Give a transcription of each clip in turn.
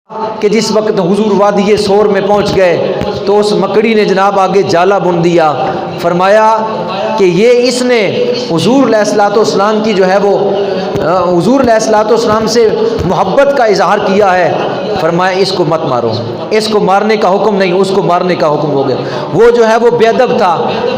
کہ جس وقت حضور وادی سور میں پہنچ گئے تو اس مکڑی نے جناب آگے جالا بن دیا. فرمایا کہ یہ اس نے حضور علیہ الصلوۃ والسلام کی جو ہے وہ حضور علیہ الصلوۃ والسلام سے محبت کا اظہار کیا ہے. فرمایا اس کو مت مارو، اس کو مارنے کا حکم نہیں، اس کو مارنے کا حکم ہو گیا. وہ جو ہے وہ بے ادب تھا،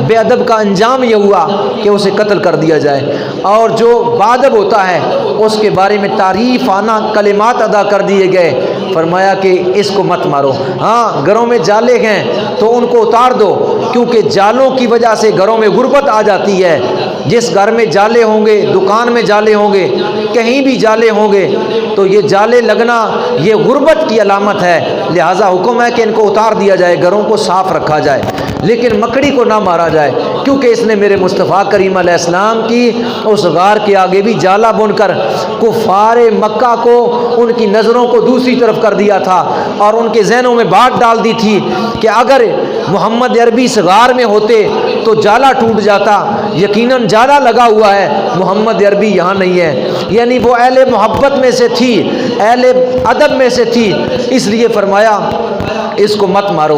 بے ادب کا انجام یہ ہوا کہ اسے قتل کر دیا جائے. اور جو بادب ہوتا ہے اس کے بارے میں تعریف آنا کلمات ادا کر دیے گئے. فرمایا کہ اس کو مت مارو. ہاں گھروں میں جالے ہیں تو ان کو اتار دو، کیونکہ جالوں کی وجہ سے گھروں میں غربت آ جاتی ہے. جس گھر میں جالے ہوں گے، دکان میں جالے ہوں گے، کہیں بھی جالے ہوں گے تو یہ جالے لگنا یہ غربت کی علامت ہے. لہٰذا حکم ہے کہ ان کو اتار دیا جائے، گھروں کو صاف رکھا جائے، لیکن مکڑی کو نہ مارا جائے، کیونکہ اس نے میرے مصطفیٰ کریم علیہ السلام کی اس غار کے آگے بھی جالا بن کر کفار مکہ کو ان کی نظروں کو دوسری طرف کر دیا تھا اور ان کے ذہنوں میں بات ڈال دی تھی کہ اگر محمد عربی اس غار میں ہوتے تو جالا ٹوٹ جاتا. یقیناً جالا لگا ہوا ہے، محمد عربی یہاں نہیں ہے. یعنی وہ اہل محبت میں سے تھی، اہل ادب میں سے تھی، اس لیے فرمایا اس کو مت مارو.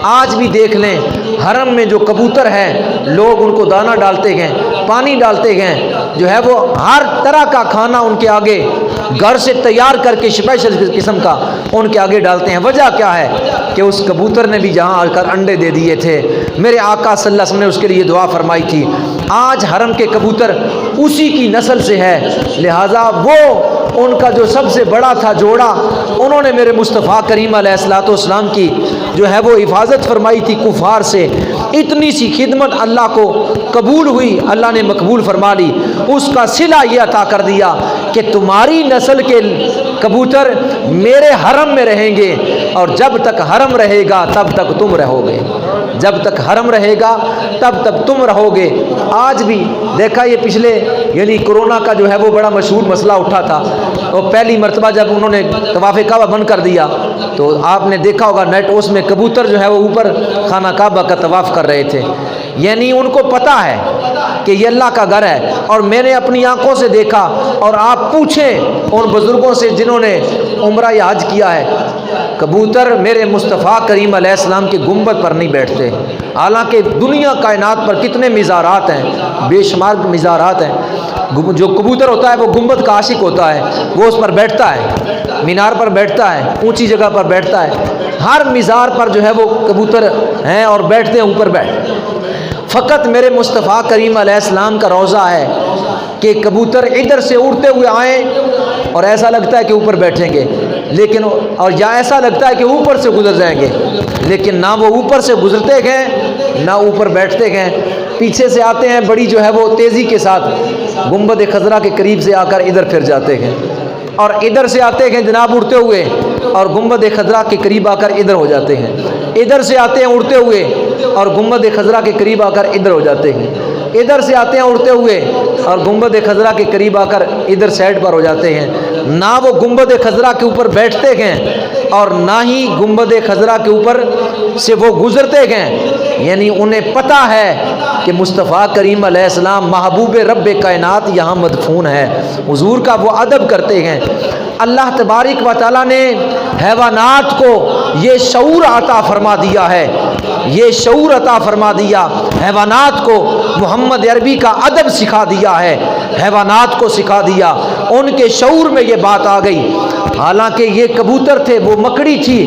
آج بھی دیکھ لیں حرم میں جو کبوتر ہیں لوگ ان کو دانہ ڈالتے ہیں، پانی ڈالتے ہیں، جو ہے وہ ہر طرح کا کھانا ان کے آگے گھر سے تیار کر کے اسپیشل قسم کا ان کے آگے ڈالتے ہیں. وجہ کیا ہے کہ اس کبوتر نے بھی جہاں آ کر انڈے دے دیے تھے، میرے آقا صلی اللہ علیہ وسلم نے اس کے لیے دعا فرمائی تھی. آج حرم کے کبوتر اسی کی نسل سے ہے، لہٰذا وہ ان کا جو سب سے بڑا تھا جوڑا، انہوں نے میرے مصطفیٰ کریم علیہ الصلوۃ والسلام کی جو ہے وہ حفاظت فرمائی تھی کفار سے. اتنی سی خدمت اللہ کو قبول ہوئی، اللہ نے مقبول فرما لی. اس کا صلہ یہ عطا کر دیا کہ تمہاری نسل کے کبوتر میرے حرم میں رہیں گے، اور جب تک حرم رہے گا تب تک تم رہو گے، جب تک حرم رہے گا تب تک تم رہو گے. آج بھی دیکھا یہ پچھلے یعنی کورونا کا جو ہے وہ بڑا مشہور مسئلہ اٹھا تھا، اور پہلی مرتبہ جب انہوں نے طواف کعبہ بند کر دیا تو آپ نے دیکھا ہوگا نیٹ، اس میں کبوتر جو ہے وہ اوپر خانہ کعبہ کا طواف کر رہے تھے. یعنی ان کو پتہ ہے کہ یہ اللہ کا گھر ہے. اور میں نے اپنی آنکھوں سے دیکھا، اور آپ پوچھیں ان بزرگوں سے جنہوں نے عمرہ یا حج کیا ہے، کبوتر میرے مصطفیٰ کریم علیہ السلام کے گنبد پر نہیں بیٹھتے. حالانکہ دنیا کائنات پر کتنے مزارات ہیں، بے شمار مزارات ہیں. جو کبوتر ہوتا ہے وہ گنبد کا عاشق ہوتا ہے، وہ اس پر بیٹھتا ہے، مینار پر بیٹھتا ہے، اونچی جگہ پر بیٹھتا ہے. ہر مزار پر جو ہے وہ کبوتر ہیں اور بیٹھتے ہیں اوپر بیٹھ. فقط میرے مصطفیٰ کریم علیہ السلام کا روضہ ہے کہ کبوتر ادھر سے اڑتے ہوئے آئیں اور ایسا لگتا ہے کہ اوپر بیٹھیں گے، لیکن اور یا ایسا لگتا ہے کہ اوپر سے گزر جائیں گے، لیکن نہ وہ اوپر سے گزرتے گئے نہ اوپر بیٹھتے گئے. پیچھے سے آتے ہیں بڑی جو ہے وہ تیزی کے ساتھ، گنبد خضرا کے قریب سے آ کر ادھر پھر جاتے ہیں، اور ادھر سے آتے ہیں جناب اڑتے ہوئے اور گنبد خضرا کے قریب آ کر ادھر ہو جاتے ہیں. ادھر سے آتے ہیں اڑتے ہوئے اور گنبد خضرا کے قریب آ کر ادھر ہو جاتے ہیں. ادھر سے آتے ہیں اڑتے ہوئے اور گنبد خضرا کے قریب آ کر ادھر سائڈ پر ہو جاتے ہیں. نہ وہ گنبد خضرا کے اوپر بیٹھتے ہیں اور نہ ہی گنبد خضرا کے اوپر سے وہ گزرتے ہیں. یعنی انہیں پتہ ہے کہ مصطفیٰ کریم علیہ السلام محبوب رب کائنات یہاں مدفون ہے. حضور کا وہ ادب کرتے ہیں. اللہ تبارک و تعالیٰ نے حیوانات کو یہ شعور عطا فرما دیا ہے، یہ شعور عطا فرما دیا. حیوانات کو محمد عربی کا ادب سکھا دیا ہے، حیوانات کو سکھا دیا. ان کے شعور میں یہ بات آ گئی. حالانکہ یہ کبوتر تھے، وہ مکڑی تھی،